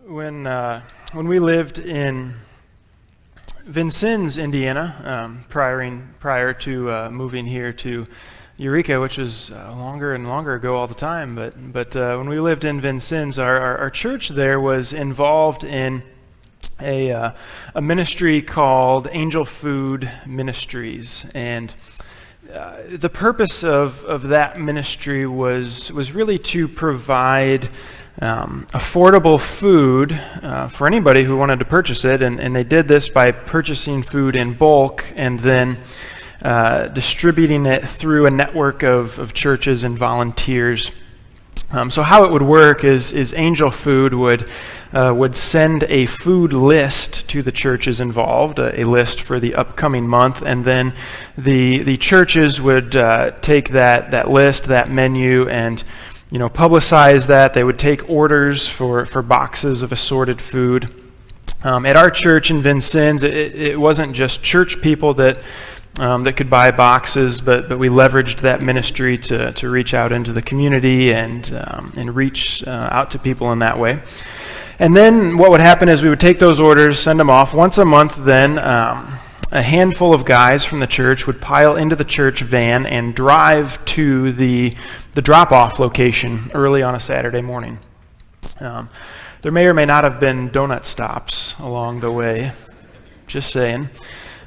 When we lived in Vincennes, Indiana, prior to moving here to Eureka, which was longer and longer ago all the time, but when we lived in Vincennes, our church there was involved in a ministry called Angel Food Ministries, and the purpose of that ministry was really to provide affordable food for anybody who wanted to purchase it, and they did this by purchasing food in bulk and then distributing it through a network of churches and volunteers. So how it would work is Angel Food would send a food list to the churches involved, a list for the upcoming month, and then the churches would take that list, that menu, and publicize that. They would take orders for boxes of assorted food. At our church in Vincennes, it wasn't just church people that could buy boxes, but we leveraged that ministry to reach out into the community and reach out to people in that way. And then what would happen is we would take those orders, send them off once a month. Then a handful of guys from the church would pile into the church van and drive to the drop-off location early on a Saturday morning. There may or may not have been donut stops along the way, just saying.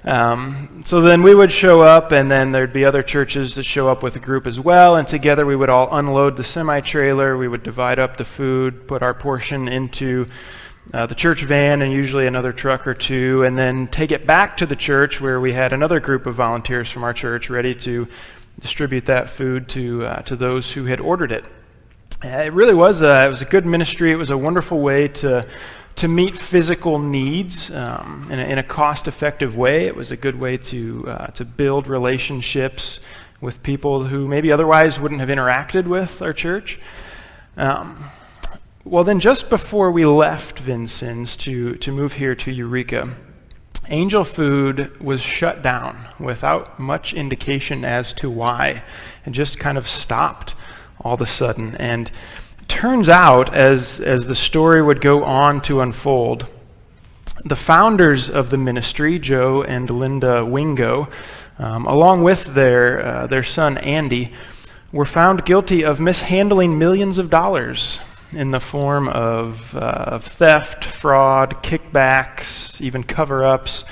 So then we would show up, and then there'd be other churches that show up with a group as well, and together we would all unload the semi-trailer. We would divide up the food, put our portion into the church van and usually another truck or two, and then take it back to the church where we had another group of volunteers from our church ready to distribute that food to those who had ordered it. It really was it was a good ministry. It was a wonderful way to meet physical needs in a cost-effective way. It was a good way to build relationships with people who maybe otherwise wouldn't have interacted with our church. Well, then just before we left Vincennes to move here to Eureka, Angel Food was shut down without much indication as to why. It just kind of stopped all of a sudden. And turns out, as the story would go on to unfold, the founders of the ministry, Joe and Linda Wingo, along with their son Andy, were found guilty of mishandling millions of dollars in the form of theft, fraud, kickbacks, even cover-ups.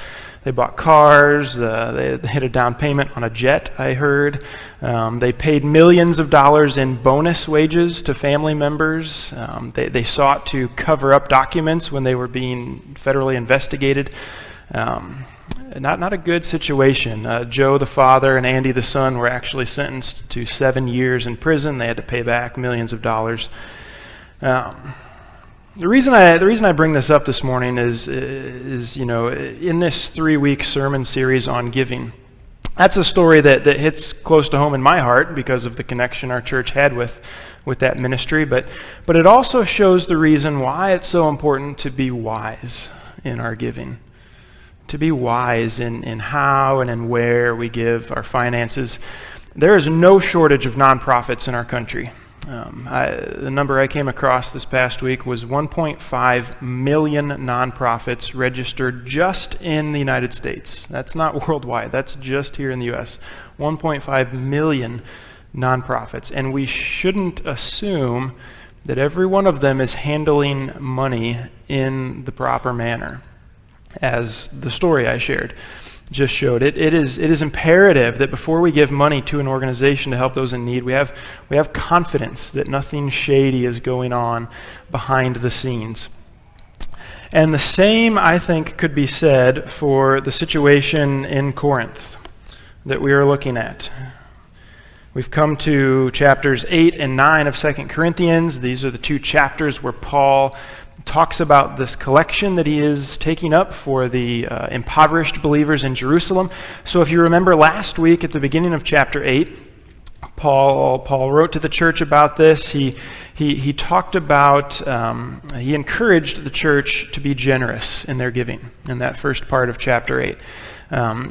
They bought cars. They had a down payment on a jet, I heard. They paid millions of dollars in bonus wages to family members. They sought to cover up documents when they were being federally investigated. Not a good situation. Joe, the father, and Andy, the son, were actually sentenced to 7 years in prison. They had to pay back millions of dollars. The reason I bring this up this morning is in this 3-week sermon series on giving, that's a story that hits close to home in my heart because of the connection our church had with that ministry, but it also shows the reason why it's so important to be wise in our giving, to be wise in how and in where we give our finances. There is no shortage of nonprofits in our country. The number I came across this past week was 1.5 million nonprofits registered just in the United States. That's not worldwide, that's just here in the U.S. 1.5 million nonprofits, and we shouldn't assume that every one of them is handling money in the proper manner, as the story I shared just showed. It is imperative that before we give money to an organization to help those in need, we have confidence that nothing shady is going on behind the scenes. And the same, I think, could be said for the situation in Corinth that we are looking at. We've come to chapters 8 and 9 of 2 Corinthians. These are the two chapters where Paul talks about this collection that he is taking up for the impoverished believers in Jerusalem. So if you remember last week at the beginning of chapter 8, Paul wrote to the church about this. He talked about, he encouraged the church to be generous in their giving in that first part of chapter 8.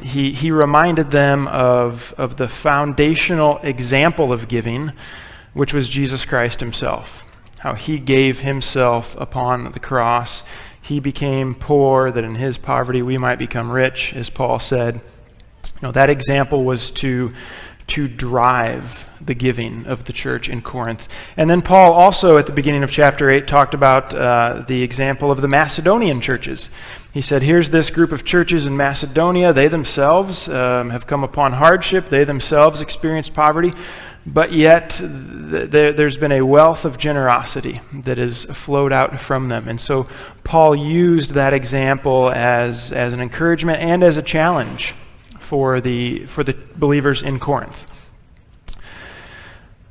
He reminded them of the foundational example of giving, which was Jesus Christ himself. how he gave himself upon the cross. He became poor that in his poverty we might become rich, as Paul said. That example was to drive the giving of the church in Corinth. And then Paul also at the beginning of chapter 8 talked about the example of the Macedonian churches. He said, here's this group of churches in Macedonia. They themselves have come upon hardship. They themselves experienced poverty. But yet there's been a wealth of generosity that has flowed out from them. And so Paul used that example as an encouragement and as a challenge for the believers in Corinth.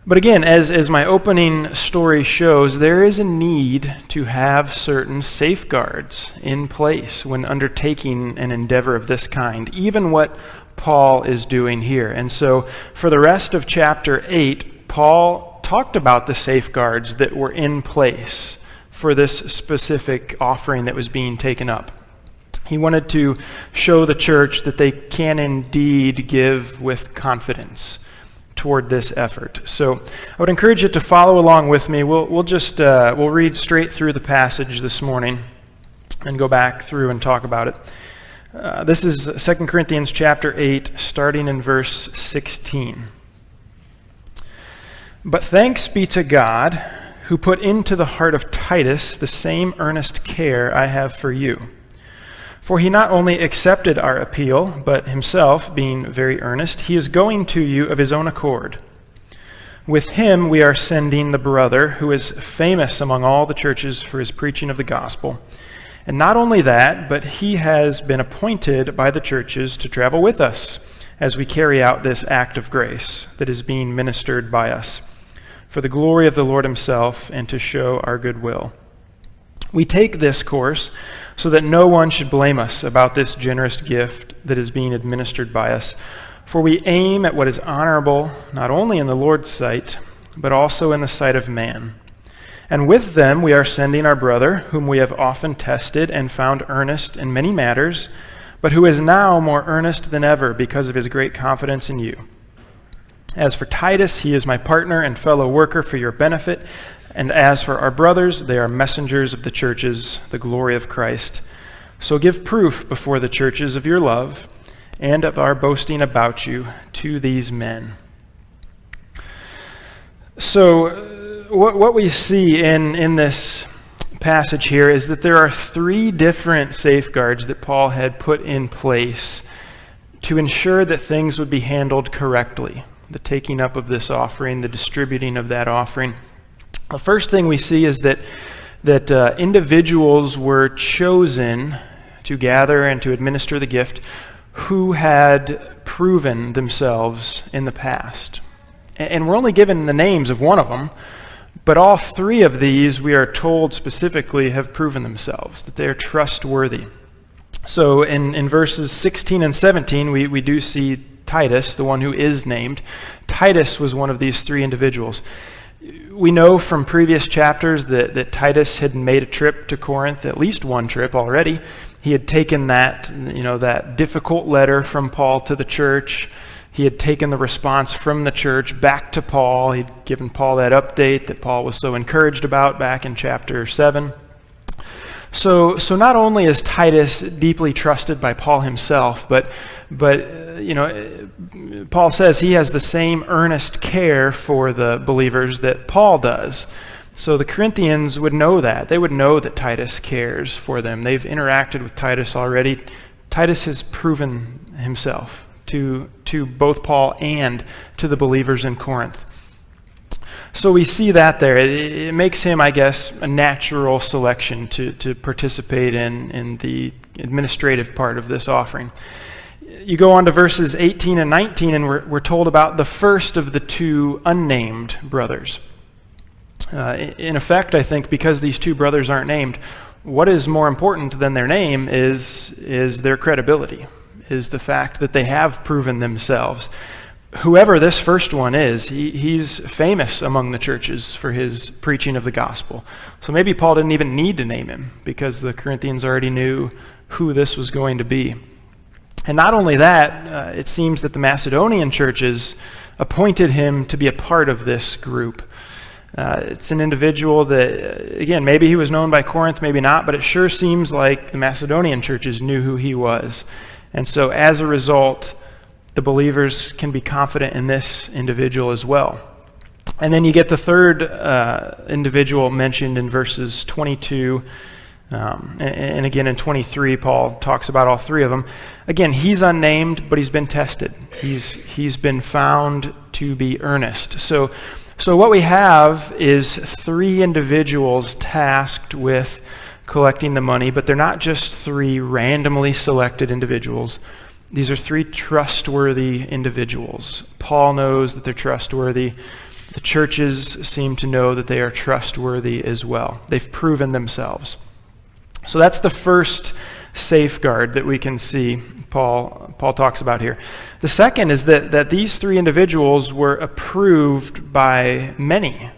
But again, as my opening story shows, there is a need to have certain safeguards in place when undertaking an endeavor of this kind, even what Paul is doing here. And so for the rest of chapter 8, Paul talked about the safeguards that were in place for this specific offering that was being taken up. He wanted to show the church that they can indeed give with confidence toward this effort. So I would encourage you to follow along with me. We'll read straight through the passage this morning and go back through and talk about it. This is 2 Corinthians chapter 8, starting in verse 16. But thanks be to God, who put into the heart of Titus the same earnest care I have for you. For he not only accepted our appeal, but himself, being very earnest, he is going to you of his own accord. With him we are sending the brother, who is famous among all the churches for his preaching of the gospel. And not only that, but he has been appointed by the churches to travel with us as we carry out this act of grace that is being ministered by us, for the glory of the Lord himself and to show our goodwill. We take this course so that no one should blame us about this generous gift that is being administered by us, for we aim at what is honorable not only in the Lord's sight, but also in the sight of man. And with them we are sending our brother, whom we have often tested and found earnest in many matters, but who is now more earnest than ever because of his great confidence in you. As for Titus, he is my partner and fellow worker for your benefit. And as for our brothers, they are messengers of the churches, the glory of Christ. So give proof before the churches of your love and of our boasting about you to these men. So what we see in this passage here is that there are three different safeguards that Paul had put in place to ensure that things would be handled correctly. The taking up of this offering, the distributing of that offering. The first thing we see is that individuals were chosen to gather and to administer the gift who had proven themselves in the past. And we're only given the names of one of them, but all three of these, we are told specifically, have proven themselves, that they are trustworthy. So in verses 16 and 17, we do see Titus, the one who is named. Titus was one of these three individuals. We know from previous chapters that Titus had made a trip to Corinth, at least one trip already. He had taken that difficult letter from Paul to the church. He had taken the response from the church back to Paul. He'd given Paul that update that Paul was so encouraged about back in chapter 7. So not only is Titus deeply trusted by Paul himself, but Paul says he has the same earnest care for the believers that Paul does. So the Corinthians would know that. They would know that Titus cares for them. They've interacted with Titus already. Titus has proven himself to both Paul and to the believers in Corinth. So we see that there. It makes him, I guess, a natural selection to participate in the administrative part of this offering. You go on to verses 18 and 19, and we're told about the first of the two unnamed brothers. In effect, I think, because these two brothers aren't named, what is more important than their name is their credibility, is the fact that they have proven themselves. Whoever this first one is, he's famous among the churches for his preaching of the gospel. So maybe Paul didn't even need to name him because the Corinthians already knew who this was going to be. And not only that, it seems that the Macedonian churches appointed him to be a part of this group. It's an individual that, again, maybe he was known by Corinth, maybe not, but it sure seems like the Macedonian churches knew who he was. And so as a result, the believers can be confident in this individual as well. And then you get the third individual mentioned in verses 22 and again in 23. Paul talks about all three of them. Again, he's unnamed, but he's been tested. He's been found to be earnest. So what we have is three individuals tasked with collecting the money, but they're not just three randomly selected individuals. These are three trustworthy individuals. Paul knows that they're trustworthy. The churches seem to know that they are trustworthy as well. They've proven themselves. So that's the first safeguard that we can see Paul talks about here. The second is that these three individuals were approved by many.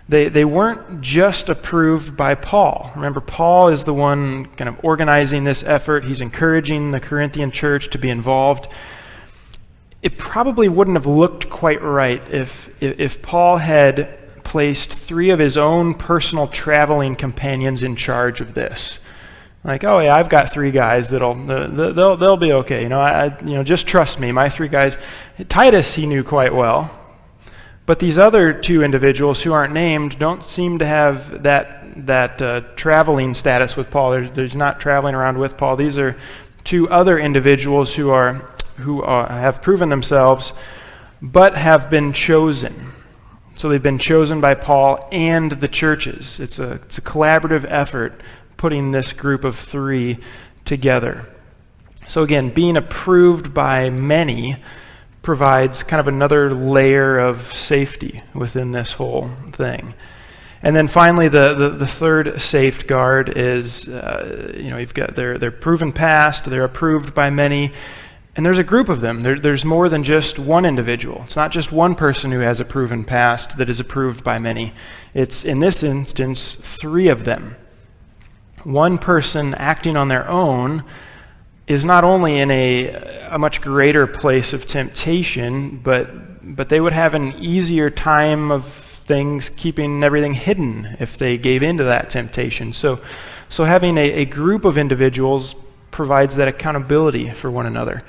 They weren't just approved by Paul. Remember, Paul is the one kind of organizing this effort. He's encouraging the Corinthian church to be involved. It probably wouldn't have looked quite right if Paul had placed three of his own personal traveling companions in charge of this. Like, oh yeah, I've got three guys they'll be okay. Just trust me. My three guys. Titus he knew quite well. But these other two individuals who aren't named don't seem to have that traveling status with Paul. There's not traveling around with Paul. These are two other individuals who have proven themselves, but have been chosen. So they've been chosen by Paul and the churches. It's a collaborative effort putting this group of three together. So again, being approved by many provides kind of another layer of safety within this whole thing. And then finally, the third safeguard is, you've got they're proven past, they're approved by many, and there's a group of them. There's more than just one individual. It's not just one person who has a proven past that is approved by many. It's, in this instance, three of them. One person acting on their own is not only in a much greater place of temptation, but they would have an easier time of things keeping everything hidden if they gave into that temptation. So having a group of individuals provides that accountability for one another.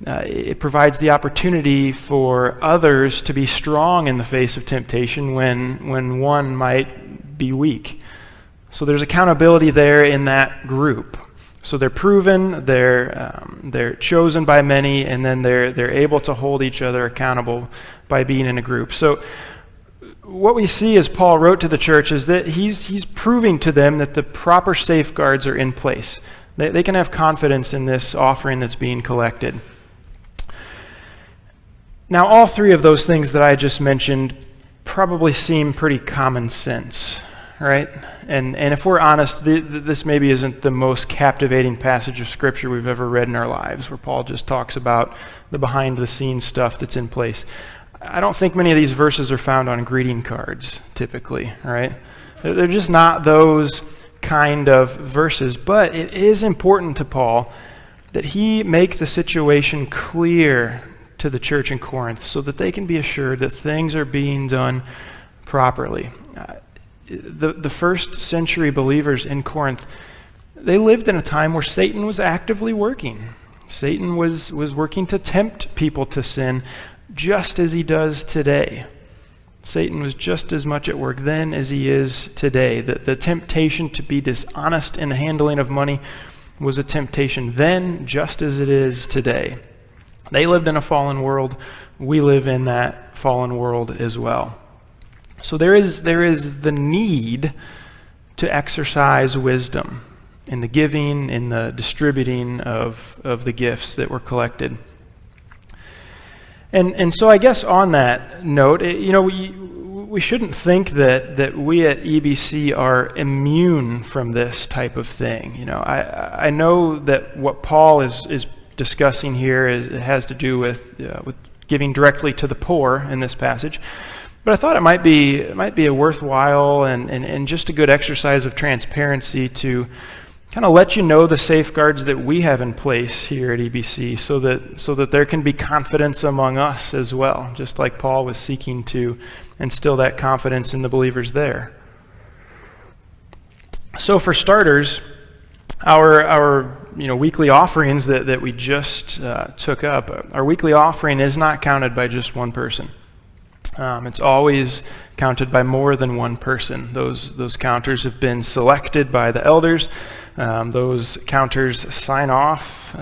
It provides the opportunity for others to be strong in the face of temptation when one might be weak. So there's accountability there in that group. So they're proven, they're chosen by many, and then they're able to hold each other accountable by being in a group. So what we see as Paul wrote to the church is that he's proving to them that the proper safeguards are in place. They can have confidence in this offering that's being collected. Now, all three of those things that I just mentioned probably seem pretty common sense, right? And if we're honest, this maybe isn't the most captivating passage of Scripture we've ever read in our lives, where Paul just talks about the behind-the-scenes stuff that's in place. I don't think many of these verses are found on greeting cards, typically, right? They're just not those kind of verses, but it is important to Paul that he make the situation clear to the church in Corinth so that they can be assured that things are being done properly. The first century believers in Corinth, they lived in a time where Satan was actively working. Satan was working to tempt people to sin just as he does today. Satan was just as much at work then as he is today. The temptation to be dishonest in the handling of money was a temptation then just as it is today. They lived in a fallen world. We live in that fallen world as well. So there is the need to exercise wisdom in the giving, in the distributing of the gifts that were collected. And so I guess on that note, we shouldn't think that we at EBC are immune from this type of thing. I know that what Paul is discussing here has to do with giving directly to the poor in this passage. But I thought it might be a worthwhile and just a good exercise of transparency to kind of let you know the safeguards that we have in place here at EBC so that there can be confidence among us as well, just like Paul was seeking to instill that confidence in the believers there. So for starters, our weekly offerings that we just took up, our weekly offering is not counted by just one person. It's always counted by more than one person. Those counters have been selected by the elders. Those counters sign off,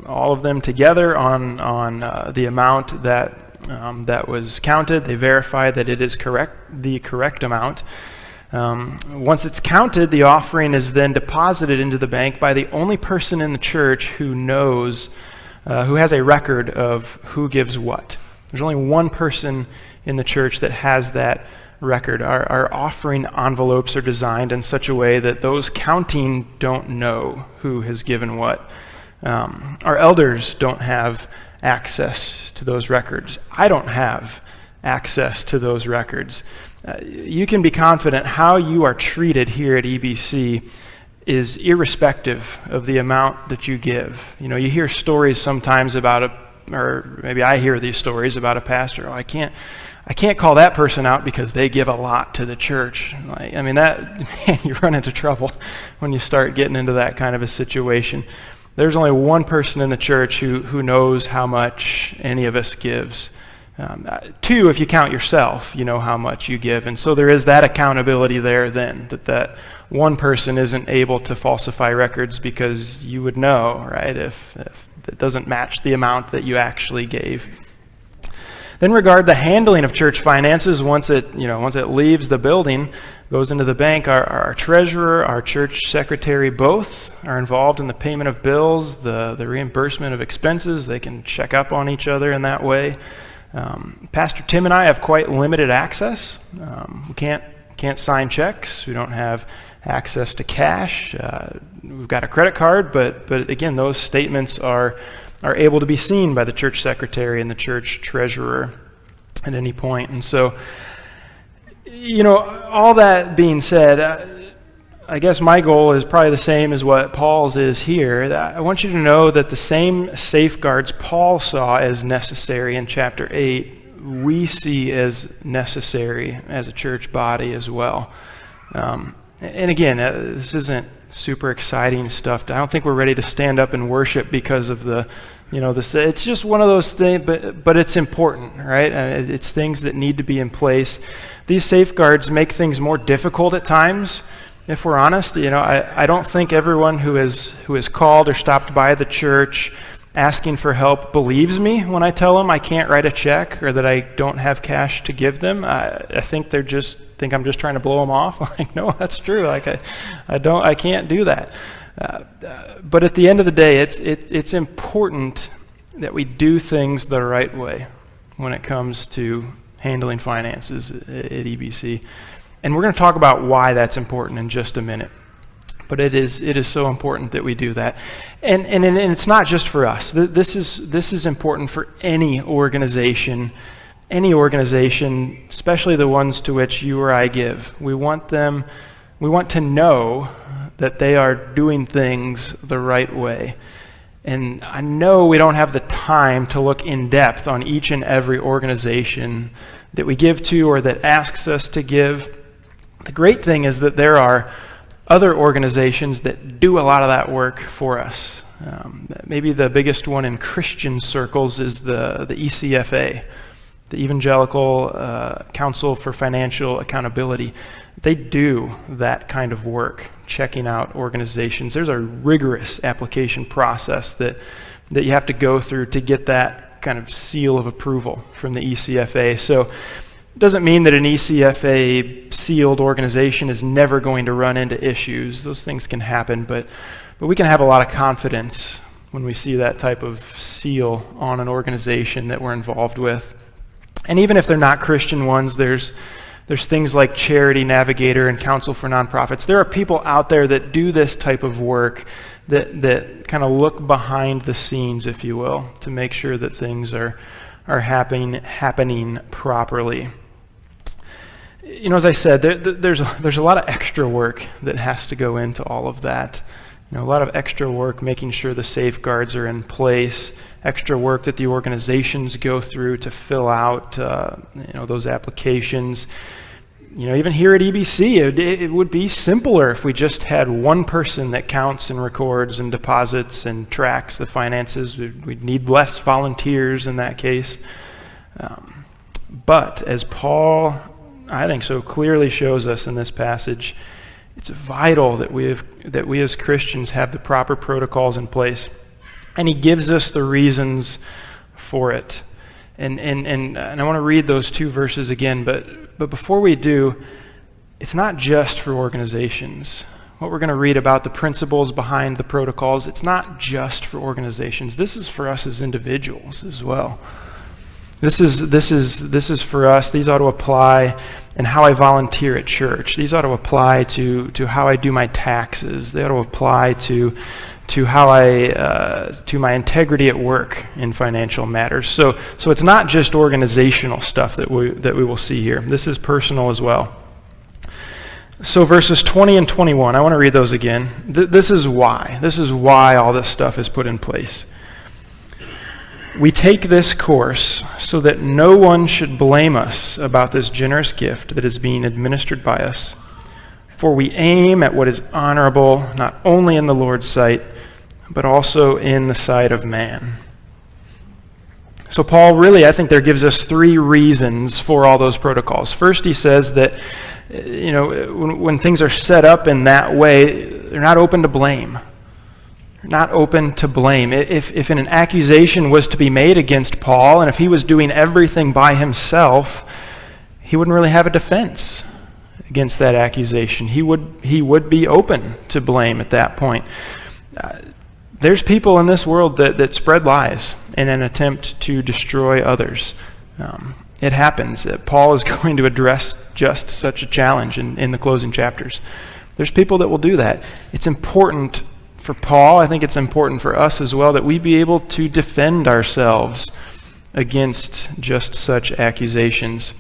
all of them together on the amount that was counted. They verify that it is the correct amount. Once it's counted, the offering is then deposited into the bank by the only person in the church who knows, who has a record of who gives what. There's only one person in the church that has that record. Our offering envelopes are designed in such a way that those counting don't know who has given what. Our elders don't have access to those records. I don't have access to those records. You can be confident how you are treated here at EBC is irrespective of the amount that you give. You hear stories sometimes about or maybe I hear these stories about a pastor. I can't call that person out because they give a lot to the church. You run into trouble when you start getting into that kind of a situation. There's only one person in the church who knows how much any of us gives. Two, if you count yourself, you know how much you give. And so there is that accountability there then, that one person isn't able to falsify records because you would know, right, if it doesn't match the amount that you actually gave. Then regard the handling of church finances. Once it leaves the building, goes into the bank, our treasurer, our church secretary, both are involved in the payment of bills, the reimbursement of expenses. They can check up on each other in that way. Pastor Tim and I have quite limited access. We can't sign checks. We don't have access to cash. We've got a credit card, but again, those statements are able to be seen by the church secretary and the church treasurer at any point. And so, all that being said, I guess my goal is probably the same as what Paul's is here. I want you to know that the same safeguards Paul saw as necessary in chapter 8, we see as necessary as a church body as well. And again, this isn't super exciting stuff. I don't think we're ready to stand up and worship because of it's just one of those things, but it's important, right? It's things that need to be in place. These safeguards make things more difficult at times. If we're honest, I don't think everyone who is called or stopped by the church asking for help believes me when I tell them I can't write a check or that I don't have cash to give them. I think they just think I'm just trying to blow them off. Like, no, that's true. I can't do that. But at the end of the day, it's important that we do things the right way when it comes to handling finances at EBC. And we're going to talk about why that's important in just a minute. But it is so important that we do that. And it's not just for us. This is important for any organization, especially the ones to which you or I give. We want to know that they are doing things the right way. And I know we don't have the time to look in depth on each and every organization that we give to or that asks us to give. The great thing is that there are other organizations that do a lot of that work for us. Maybe the biggest one in Christian circles is the ECFA, the Evangelical Council for Financial Accountability. They do that kind of work, checking out organizations. There's a rigorous application process that you have to go through to get that kind of seal of approval from the ECFA. So it doesn't mean that an ECFA sealed organization is never going to run into issues. Those things can happen, but we can have a lot of confidence when we see that type of seal on an organization that we're involved with. And even if they're not Christian ones, there's things like Charity Navigator and Council for Nonprofits. There are people out there that do this type of work that kind of look behind the scenes, if you will, to make sure that things are happening properly. As I said, there's a lot of extra work that has to go into all of that. A lot of extra work making sure the safeguards are in place, extra work that the organizations go through to fill out those applications. Even here at EBC, it would be simpler if we just had one person that counts and records and deposits and tracks the finances. We'd need less volunteers in that case. But as Paul, I think, so clearly shows us in this passage, it's vital that we as Christians have the proper protocols in place. And he gives us the reasons for it. And I want to read those 2 verses again, but before we do, it's not just for organizations. What we're going to read about the principles behind the protocols, it's not just for organizations. This is for us as individuals as well. This is for us. These ought to apply in how I volunteer at church. These ought to apply to how I do my taxes. They ought to apply to how to my integrity at work in financial matters. So it's not just organizational stuff that we will see here. This is personal as well. So verses 20 and 21, I want to read those again. This is why all this stuff is put in place. We take this course so that no one should blame us about this generous gift that is being administered by us. For we aim at what is honorable, not only in the Lord's sight, but also in the sight of man. So Paul really, I think, there gives us 3 reasons for all those protocols. First, he says that, when things are set up in that way, they're not open to blame. Not open to blame. If an accusation was to be made against Paul, and if he was doing everything by himself, he wouldn't really have a defense against that accusation. He would be open to blame at that point. There's people in this world that spread lies in an attempt to destroy others. It happens. Paul is going to address just such a challenge in the closing chapters. There's people that will do that. It's important for Paul, I think it's important for us as well, that we be able to defend ourselves against just such accusations.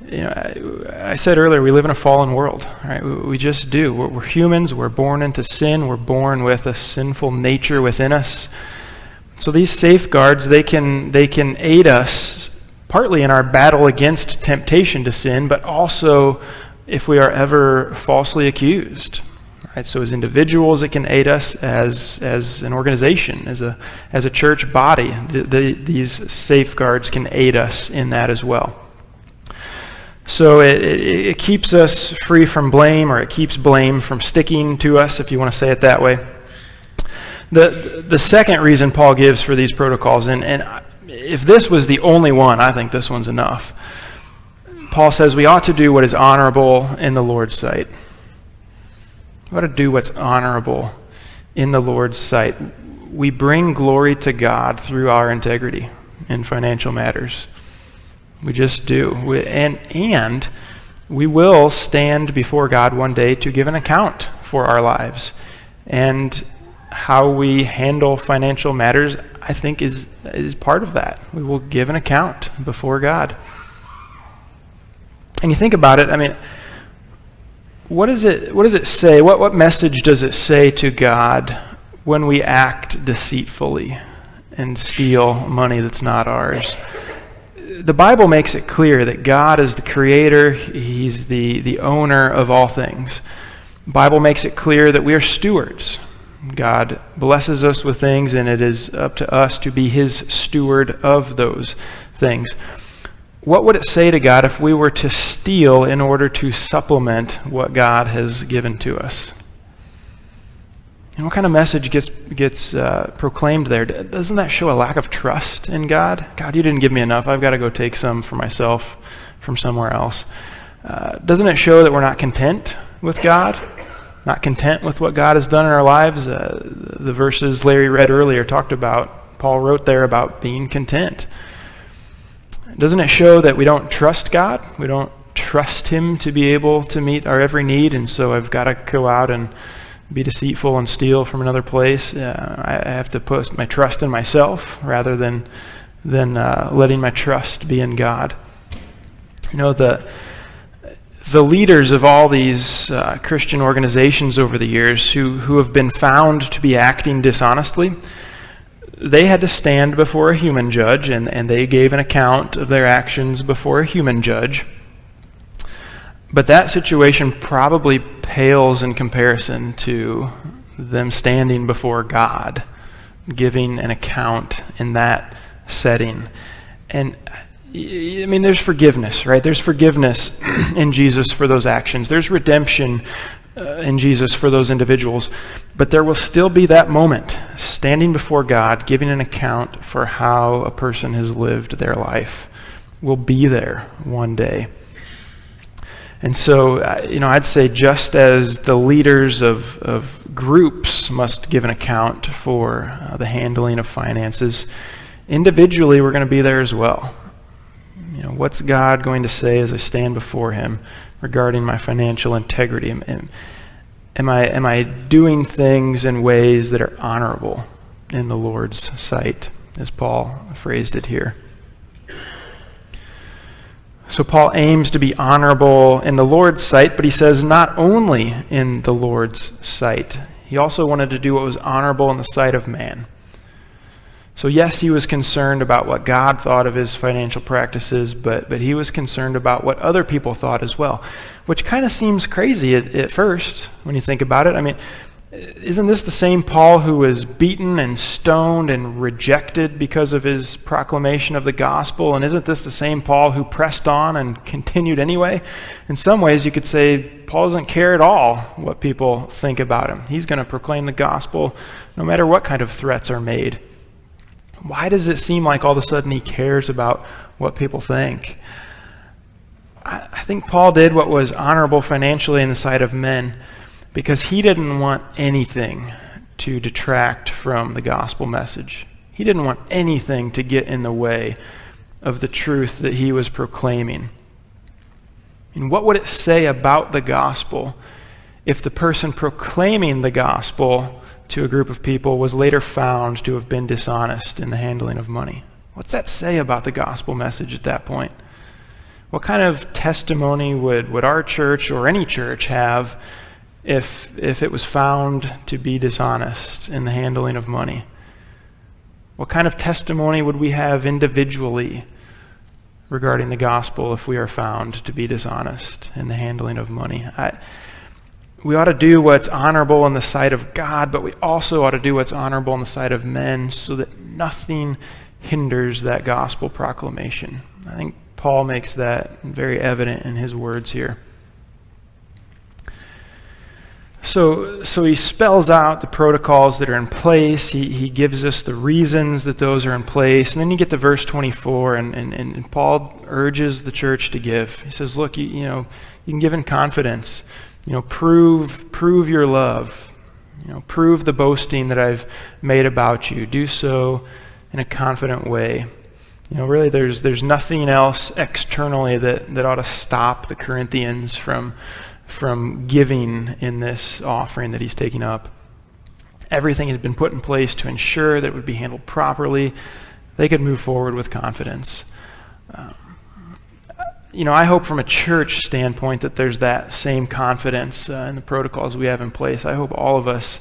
I said earlier, we live in a fallen world, right? We just do. We're humans. We're born into sin. We're born with a sinful nature within us. So these safeguards, they can aid us partly in our battle against temptation to sin, but also if we are ever falsely accused. Right? So as individuals, it can aid us as an organization, as a church body. These safeguards can aid us in that as well. So it keeps us free from blame, or it keeps blame from sticking to us, if you want to say it that way. The second reason Paul gives for these protocols, and if this was the only one, I think this one's enough. Paul says we ought to do what is honorable in the Lord's sight. We ought to do what's honorable in the Lord's sight. We bring glory to God through our integrity in financial matters. We just do. And we will stand before God one day to give an account for our lives. And how we handle financial matters, I think, is part of that. We will give an account before God. And you think about it, I mean, what does it say? What message does it say to God when we act deceitfully and steal money that's not ours? The Bible makes it clear that God is the creator. He's the owner of all things. The Bible makes it clear that we are stewards. God blesses us with things, and it is up to us to be his steward of those things. What would it say to God if we were to steal in order to supplement what God has given to us? And what kind of message gets proclaimed there? Doesn't that show a lack of trust in God? God, you didn't give me enough. I've got to go take some for myself from somewhere else. Doesn't it show that we're not content with God? Not content with what God has done in our lives? The verses Larry read earlier talked about, Paul wrote there about being content. Doesn't it show that we don't trust God? We don't trust him to be able to meet our every need, and so I've got to go out and be deceitful and steal from another place. I have to put my trust in myself rather than letting my trust be in God. The the leaders of all these Christian organizations over the years who have been found to be acting dishonestly, they had to stand before a human judge, and they gave an account of their actions before a human judge. But that situation probably pales in comparison to them standing before God, giving an account in that setting. And I mean, there's forgiveness, right? There's forgiveness in Jesus for those actions. There's redemption in Jesus for those individuals. But there will still be that moment, standing before God, giving an account for how a person has lived their life. We'll be there one day. And so, I'd say just as the leaders of groups must give an account for the handling of finances, individually we're going to be there as well. What's God going to say as I stand before him regarding my financial integrity? Am I doing things in ways that are honorable in the Lord's sight, as Paul phrased it here? So Paul aims to be honorable in the Lord's sight, but he says not only in the Lord's sight. He also wanted to do what was honorable in the sight of man. So yes, he was concerned about what God thought of his financial practices, but he was concerned about what other people thought as well, which kind of seems crazy at first when you think about it. I mean, isn't this the same Paul who was beaten and stoned and rejected because of his proclamation of the gospel? And isn't this the same Paul who pressed on and continued anyway? In some ways, you could say Paul doesn't care at all what people think about him. He's going to proclaim the gospel no matter what kind of threats are made. Why does it seem like all of a sudden he cares about what people think? I think Paul did what was honorable financially in the sight of men because he didn't want anything to detract from the gospel message. He didn't want anything to get in the way of the truth that he was proclaiming. And what would it say about the gospel if the person proclaiming the gospel to a group of people was later found to have been dishonest in the handling of money? What's that say about the gospel message at that point? What kind of testimony would our church or any church have if it was found to be dishonest in the handling of money? What kind of testimony would we have individually regarding the gospel if we are found to be dishonest in the handling of money? We ought to do what's honorable in the sight of God, but we also ought to do what's honorable in the sight of men so that nothing hinders that gospel proclamation. I think Paul makes that very evident in his words here. So he spells out the protocols that are in place. He gives us the reasons that those are in place. And then you get to verse 24, and Paul urges the church to give. He says, look, you can give in confidence. Prove your love. Prove the boasting that I've made about you. Do so in a confident way. Really, there's nothing else externally that ought to stop the Corinthians from giving in this offering that he's taking up. Everything had been put in place to ensure that it would be handled properly. They could move forward with confidence. I hope from a church standpoint that there's that same confidence in the protocols we have in place. I hope all of us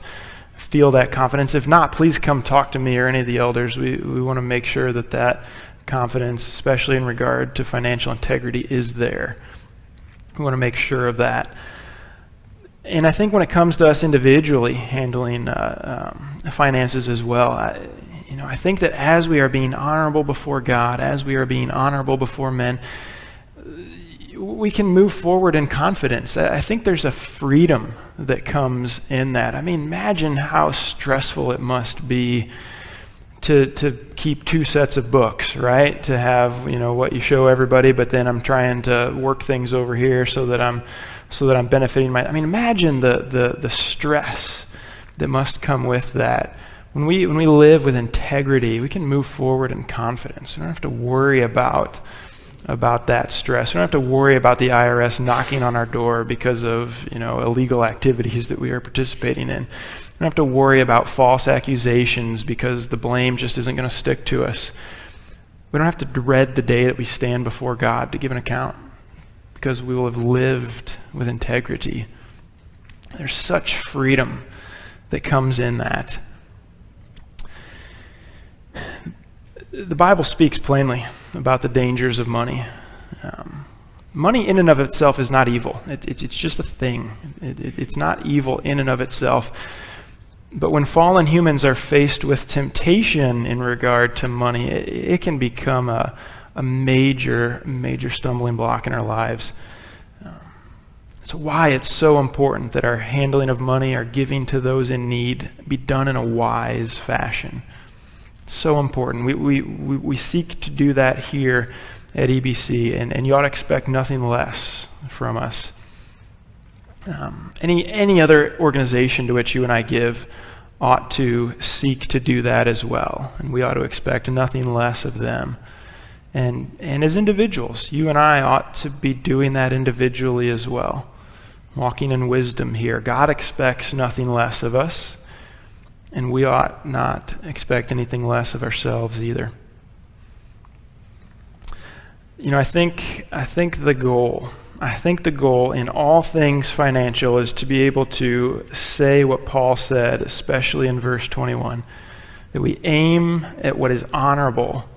feel that confidence. If not, please come talk to me or any of the elders. We want to make sure that confidence, especially in regard to financial integrity, is there. We want to make sure of that. And I think when it comes to us individually handling finances as well, I think that as we are being honorable before God, as we are being honorable before men, we can move forward in confidence. I think there's a freedom that comes in that. I mean, imagine how stressful it must be to keep two sets of books, right? To have, what you show everybody, but then I'm trying to work things over here so that I'm benefiting imagine the stress that must come with that. When we live with integrity, we can move forward in confidence. We don't have to worry about that stress. We don't have to worry about the IRS knocking on our door because of, illegal activities that we are participating in. We don't have to worry about false accusations because the blame just isn't going to stick to us. We don't have to dread the day that we stand before God to give an account because we will have lived with integrity. There's such freedom that comes in that. The Bible speaks plainly about the dangers of money. Money in and of itself is not evil. It's just a thing. It's not evil in and of itself. But when fallen humans are faced with temptation in regard to money, it can become a major stumbling block in our lives. That's why it's so important that our handling of money, our giving to those in need, be done in a wise fashion. So important. We seek to do that here at EBC, and you ought to expect nothing less from us. Any other organization to which you and I give ought to seek to do that as well, and we ought to expect nothing less of them. And as individuals, you and I ought to be doing that individually as well, walking in wisdom here. God expects nothing less of us, and we ought not expect anything less of ourselves either. I think the goal in all things financial is to be able to say what Paul said, especially in verse 21, that we aim at what is honorable,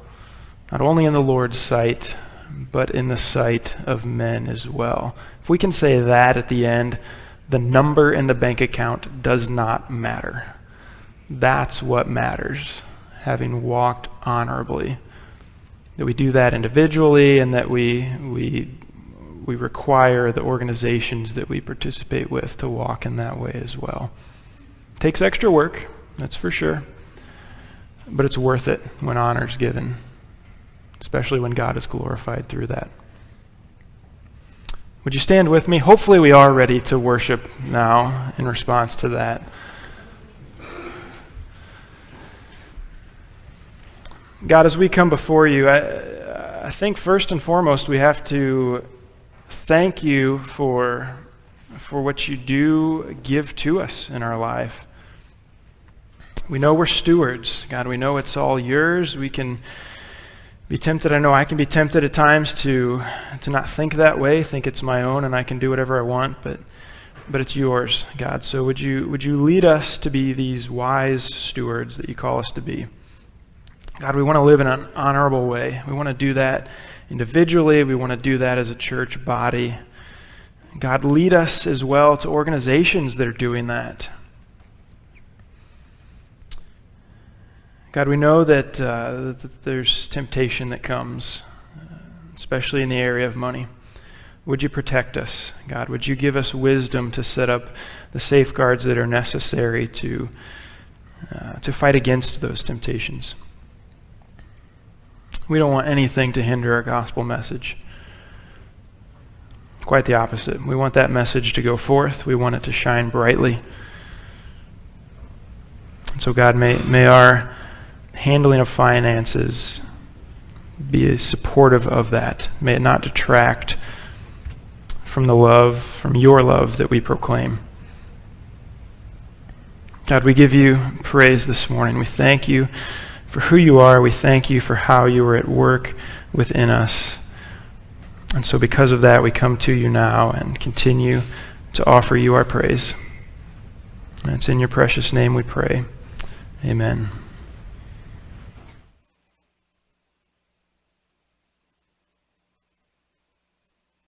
not only in the Lord's sight, but in the sight of men as well. If we can say that at the end, the number in the bank account does not matter. That's what matters, having walked honorably. That we do that individually, and that we require the organizations that we participate with to walk in that way as well. It takes extra work, that's for sure, but it's worth it when honor is given, especially when God is glorified through that. Would you stand with me? Hopefully we are ready to worship now in response to that. God, as we come before you, I think first and foremost we have to thank you for what you do give to us in our life. We know we're stewards. God, we know it's all yours. We can be tempted. I know I can be tempted at times to not think that way, think it's my own and I can do whatever I want, but it's yours, God. So would you lead us to be these wise stewards that you call us to be? God, we want to live in an honorable way. We want to do that individually. We want to do that as a church body. God, lead us as well to organizations that are doing that. God, we know that there's temptation that comes, especially in the area of money. Would you protect us, God? Would you give us wisdom to set up the safeguards that are necessary to fight against those temptations? We don't want anything to hinder our gospel message. Quite the opposite. We want that message to go forth. We want it to shine brightly. And so God, may our handling of finances be supportive of that. May it not detract from the love, from your love that we proclaim. God, we give you praise this morning. We thank you for who you are. We thank you for how you are at work within us. And so because of that, we come to you now and continue to offer you our praise. And it's in your precious name we pray. Amen.